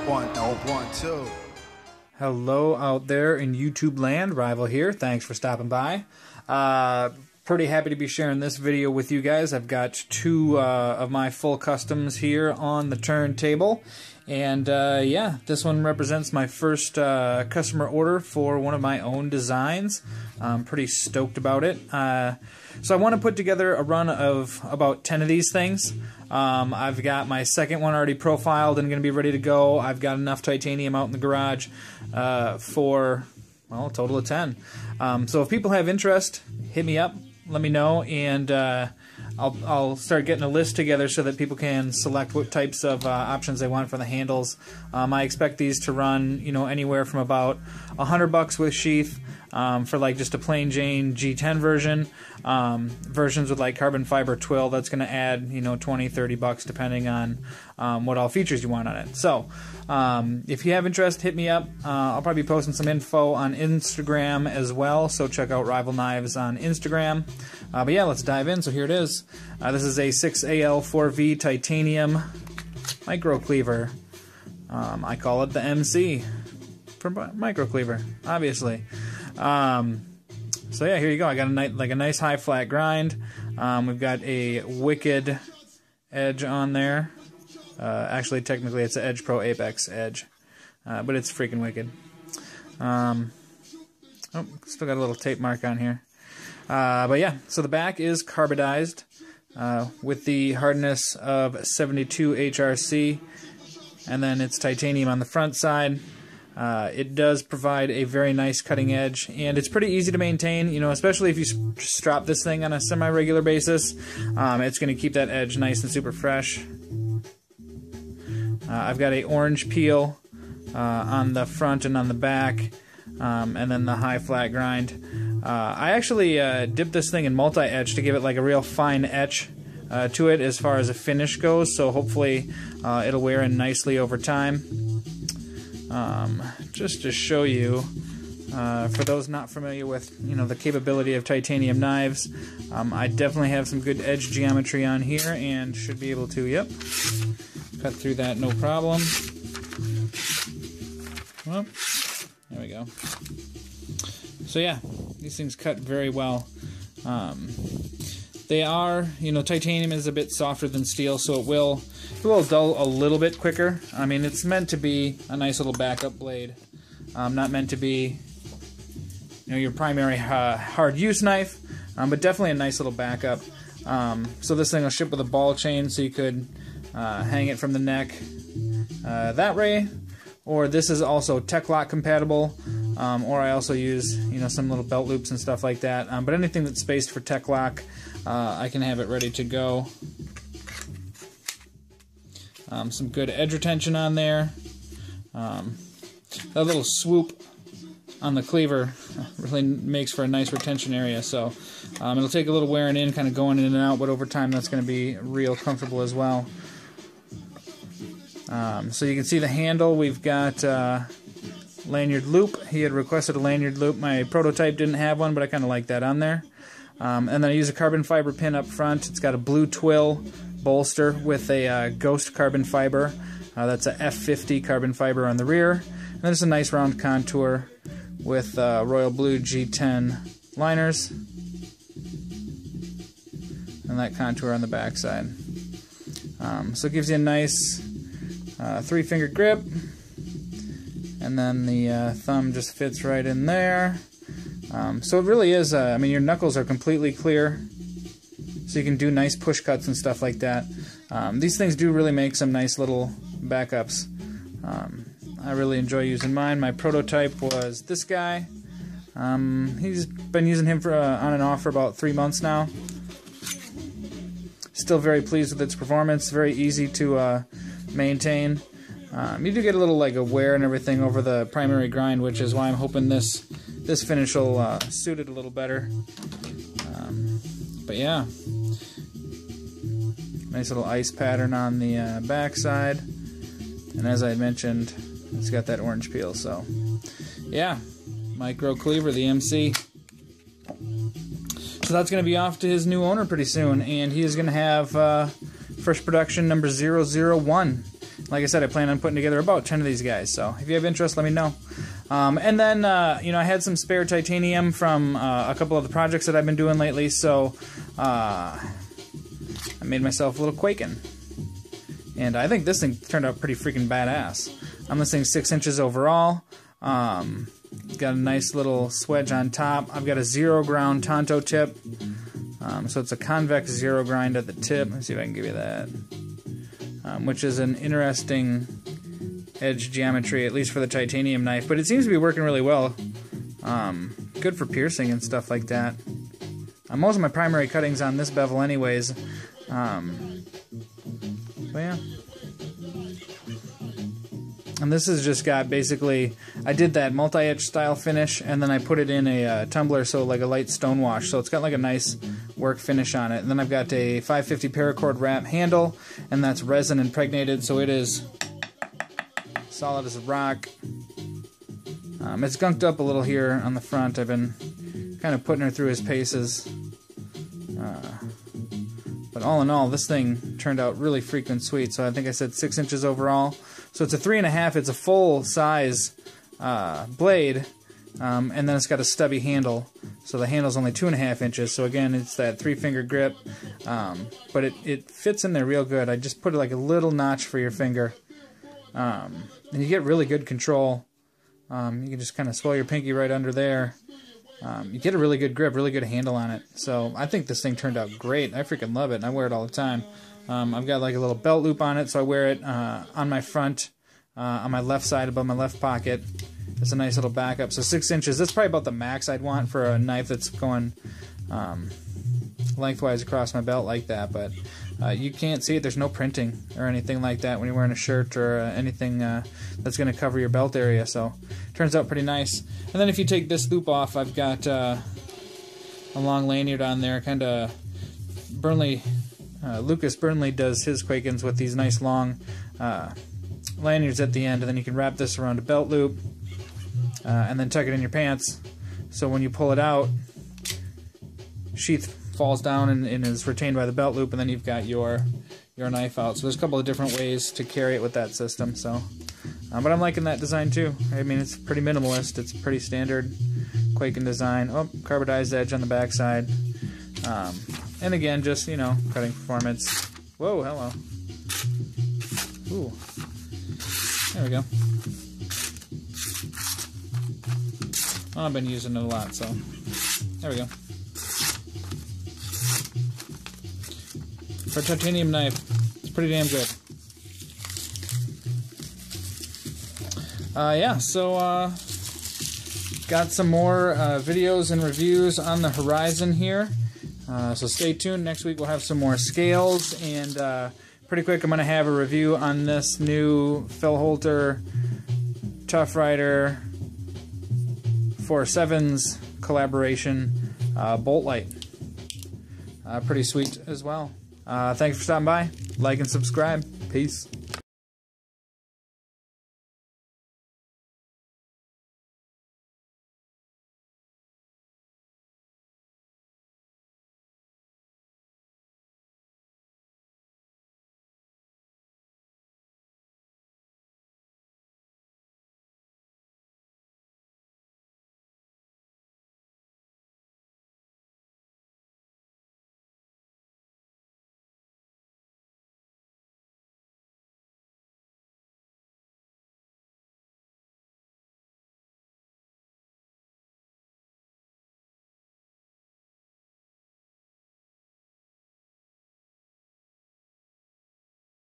One, two. Hello out there in YouTube land, Rival here. Thanks for stopping by. Pretty happy to be sharing this video with you guys. I've got two of my full customs here on the turntable. And yeah, this one represents my first customer order for one of my own designs. I'm pretty stoked about it. So I want to put together a run of about 10 of these things. I've got my second one already profiled and going to be ready to go. I've got enough titanium out in the garage for, well, a total of 10. So if people have interest, hit me up, let me know, and I'll start getting a list together so that people can select what types of options they want for the handles. I expect these to run, you know, anywhere from about $100 with sheath for like just a plain Jane G10 version. Versions with like carbon fiber twill, that's going to add, you know, $20-30 depending on what all features you want on it. So if you have interest, hit me up. I'll probably be posting some info on Instagram as well, so check out Rival Knives on Instagram. But yeah, let's dive in. So here it is. This is a 6AL4V titanium micro cleaver. I call it the MC for micro cleaver, obviously. So yeah, here you go. I got a nice high flat grind. We've got a wicked edge on there. Actually, technically, it's an Edge Pro Apex edge, but it's freaking wicked. Oh, still got a little tape mark on here. But yeah, so the back is carbidized with the hardness of 72 HRC, and then it's titanium on the front side. It does provide a very nice cutting edge, and it's pretty easy to maintain, you know, especially if you strap this thing on a semi-regular basis. It's going to keep that edge nice and super fresh. I've got a orange peel on the front and on the back, and then the high flat grind. I actually dipped this thing in multi-etch to give it like a real fine etch to it as far as a finish goes, so hopefully it'll wear in nicely over time. Just to show you, for those not familiar with, you know, the capability of titanium knives, I definitely have some good edge geometry on here and should be able to, yep, cut through that no problem. Well, there we go. So yeah, these things cut very well. They are, you know, titanium is a bit softer than steel, so it will dull a little bit quicker. I mean, it's meant to be a nice little backup blade, not meant to be, you know, your primary hard use knife, but definitely a nice little backup. So this thing will ship with a ball chain, so you could hang it from the neck that way, or this is also tech lock compatible, or I also use, you know, some little belt loops and stuff like that. But anything that's spaced for tech lock, I can have it ready to go. Some good edge retention on there. That little swoop on the cleaver really makes for a nice retention area, so it'll take a little wearing in, kind of going in and out, but over time that's going to be real comfortable as well. So you can see the handle, we've got lanyard loop. He had requested a lanyard loop. My prototype didn't have one, but I kind of like that on there. And then I use a carbon fiber pin up front. It's got a blue Twill bolster with a ghost carbon fiber. That's a F50 carbon fiber on the rear. And there's a nice round contour with royal blue G10 liners. And that contour on the back side. So it gives you a nice 3-finger grip. And then the thumb just fits right in there. So it really is, I mean, your knuckles are completely clear, so you can do nice push cuts and stuff like that. These things do really make some nice little backups. I really enjoy using mine. My prototype was this guy. He's been using him for on and off for about 3 months now. Still very pleased with its performance. Very easy to maintain. You do get a little like a wear and everything over the primary grind, which is why I'm hoping this finish will suit it a little better. But yeah, nice little ice pattern on the back side, and as I mentioned, it's got that orange peel. So yeah, micro cleaver, the MC. So that's going to be off to his new owner pretty soon, and he is going to have first production number 001. like I said, I plan on putting together about 10 of these guys, so if you have interest, let me know. And then, you know, I had some spare titanium from a couple of the projects that I've been doing lately, so I made myself a little Kwaiken. And I think this thing turned out pretty freaking badass. This thing's 6 inches overall. Got a nice little swedge on top. I've got a 0 ground Tonto tip. So it's a convex 0 grind at the tip. Let's see if I can give you that. Which is an interesting edge geometry, at least for the titanium knife. But it seems to be working really well. Good for piercing and stuff like that. Most of my primary cutting's on this bevel anyways. But yeah. And this has just got basically, I did that multi-etch style finish, and then I put it in a tumbler, so like a light stone wash. So it's got like a nice work finish on it. And then I've got a 550 paracord wrap handle, and that's resin impregnated, so it is solid as a rock. It's gunked up a little here on the front. I've been kind of putting her through his paces. But all in all, this thing turned out really freaking sweet. So I think I said 6 inches overall. So it's a 3.5. It's a full size blade, and then it's got a stubby handle. So the handle's only 2.5 inches. So again, it's that 3-finger grip, but it fits in there real good. I just put like a little notch for your finger, and you get really good control. You can just kind of swell your pinky right under there. You get a really good grip, really good handle on it. So I think this thing turned out great. I freaking love it, and I wear it all the time. I've got like a little belt loop on it, so I wear it on my front, on my left side above my left pocket. It's a nice little backup. So 6 inches, that's probably about the max I'd want for a knife that's going lengthwise across my belt like that. But you can't see it. There's no printing or anything like that when you're wearing a shirt or anything that's going to cover your belt area. So it turns out pretty nice. And then if you take this loop off, I've got a long lanyard on there. Kind of Lucas Burnley does his Kwaikens with these nice long lanyards at the end, and then you can wrap this around a belt loop and then tuck it in your pants. So when you pull it out, sheath falls down and is retained by the belt loop, and then you've got your knife out. So there's a couple of different ways to carry it with that system. So, but I'm liking that design too. I mean, it's pretty minimalist. It's pretty standard Kwaiken design. Oh, carbidized edge on the backside. And again, just, you know, cutting performance. Whoa, hello. Ooh. There we go. Oh, I've been using it a lot, so there we go. For a titanium knife, it's pretty damn good. Yeah, so got some more videos and reviews on the horizon here. So stay tuned. Next week we'll have some more scales, and pretty quick I'm going to have a review on this new Phil Holter Tough Rider 4.7's collaboration bolt light. Pretty sweet as well. Thanks for stopping by. Like and subscribe. Peace.